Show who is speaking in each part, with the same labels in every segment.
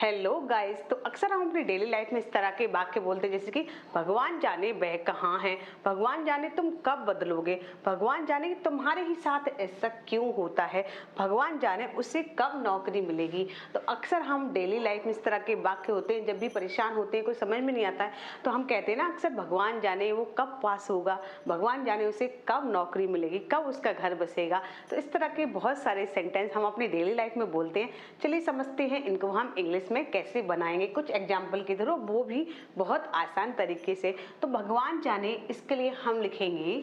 Speaker 1: Hello guys. तो अक्सर हम अपनी डेली लाइफ में इस तरह के वाक्य बोलते हैं जैसे कि भगवान जाने वह कहाँ है, भगवान जाने तुम कब बदलोगे, भगवान जाने कि तुम्हारे ही साथ ऐसा क्यों होता है, भगवान जाने उसे कब नौकरी मिलेगी। तो अक्सर हम डेली लाइफ में इस तरह के वाक्य होते हैं, जब भी परेशान होते हैं, कोई समझ में नहीं आता है तो हम कहते हैं ना अक्सर भगवान जाने वो कब पास होगा, भगवान जाने उसे कब नौकरी मिलेगी, कब उसका घर बसेगा। तो इस तरह के बहुत सारे सेंटेंस हम अपनी डेली लाइफ में बोलते हैं। चलिए समझते हैं इनको हम इंग्लिश में कैसे बनाएंगे कुछ एग्जाम्पल के थ्रू, वो भी बहुत आसान तरीके से। तो भगवान जाने इसके लिए हम लिखेंगे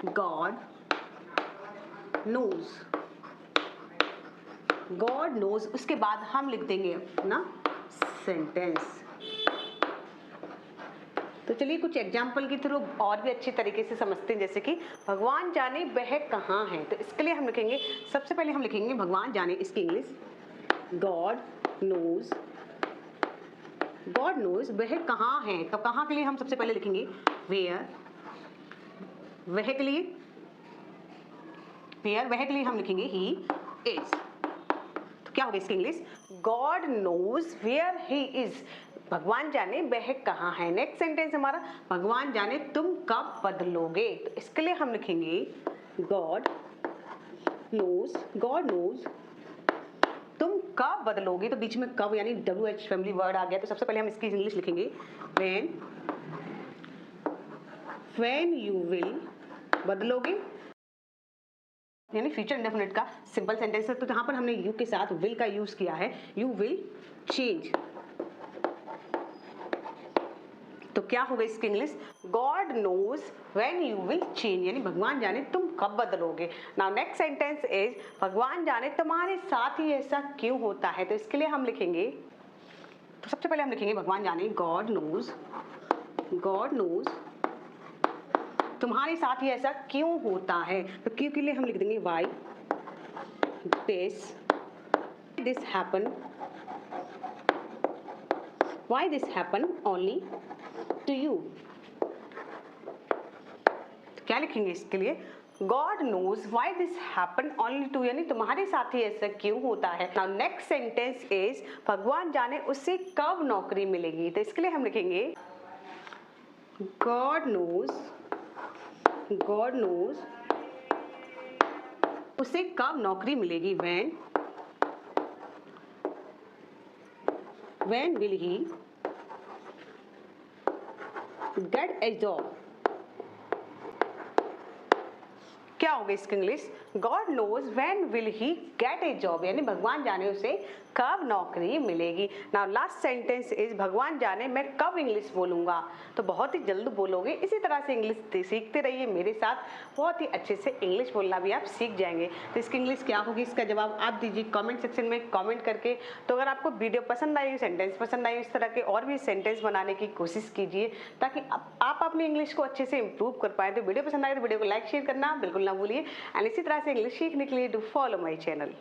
Speaker 1: गॉड नोज, गॉड नोज। उसके बाद हम लिख देंगे अपना सेंटेंस। तो चलिए कुछ एग्जाम्पल के थ्रू और भी अच्छे तरीके से समझते हैं, जैसे कि भगवान जाने वह कहाँ है। तो इसके लिए हम लिखेंगे, सबसे पहले हम लिखेंगे भगवान जाने, इसकी English god knows, god knows वह कहाँ है। तो कहाँ के लिए हम सबसे पहले लिखेंगे वेयर, वह के लिए वेयर, वह के लिए हम लिखेंगे ही इज। तो क्या होगा इसकी English, god knows where he is, भगवान जाने वह कहाँ है। नेक्स्ट सेंटेंस हमारा, भगवान जाने तुम कब बदलोगे। तो इसके लिए हम लिखेंगे गॉड नोज, गॉड नोज तुम कब बदलोगे। तो बीच में कब यानी WH फैमिली वर्ड आ गया। तो सबसे पहले हम इसकी इंग्लिश लिखेंगे व्हेन यू विल, बदलोगे यानी फ्यूचर इंडेफिनिट का सिंपल सेंटेंस है। तो जहां पर हमने यू के साथ विल का यूज किया है, यू विल चेंज। तो क्या होगा इसकी English, god knows when you will change, यानी भगवान जाने तुम कब बदलोगे। नाउ नेक्स्ट सेंटेंस इज भगवान जाने तुम्हारे साथ ही ऐसा क्यों होता है। तो इसके लिए हम लिखेंगे, तो सबसे पहले हम लिखेंगे भगवान जाने गॉड नोज, गॉड नोज तुम्हारे साथ ही ऐसा क्यों होता है। तो क्यों के लिए हम लिख देंगे why this happen, why this happen only to you. क्या लिखेंगे इसके लिए, god knows why this happen only to, यानी तुम्हारे साथ ही ऐसा क्यों होता है। नाउ नेक्स्ट सेंटेंस इज भगवान जाने उसे कब नौकरी मिलेगी। तो इसके लिए हम लिखेंगे गॉड नोज, गॉड नोज उसे कब नौकरी मिलेगी, when will he get a job। क्या होगा इसकी English, god knows when will he get a job, यानी भगवान जाने उसे कब नौकरी मिलेगी। नाउ लास्ट सेंटेंस इज भगवान जाने मैं कब इंग्लिश बोलूंगा। तो बहुत ही जल्द बोलोगे। इसी तरह से इंग्लिश सीखते रहिए मेरे साथ, बहुत ही अच्छे से इंग्लिश बोलना भी आप सीख जाएंगे। तो इसकी इंग्लिश क्या होगी, इसका जवाब आप दीजिए कमेंट सेक्शन में कमेंट करके। तो अगर आपको वीडियो पसंद आई, सेंटेंस पसंद आई, इस तरह के और भी सेंटेंस बनाने की कोशिश कीजिए ताकि आप अपनी इंग्लिश को अच्छे से इंप्रूव कर पाए। तो वीडियो पसंद आए तो वीडियो को लाइक शेयर करना बिल्कुल ना भूलिए। एंड इसी तरह से इंग्लिश सीखने के लिए डू फॉलो माई चैनल।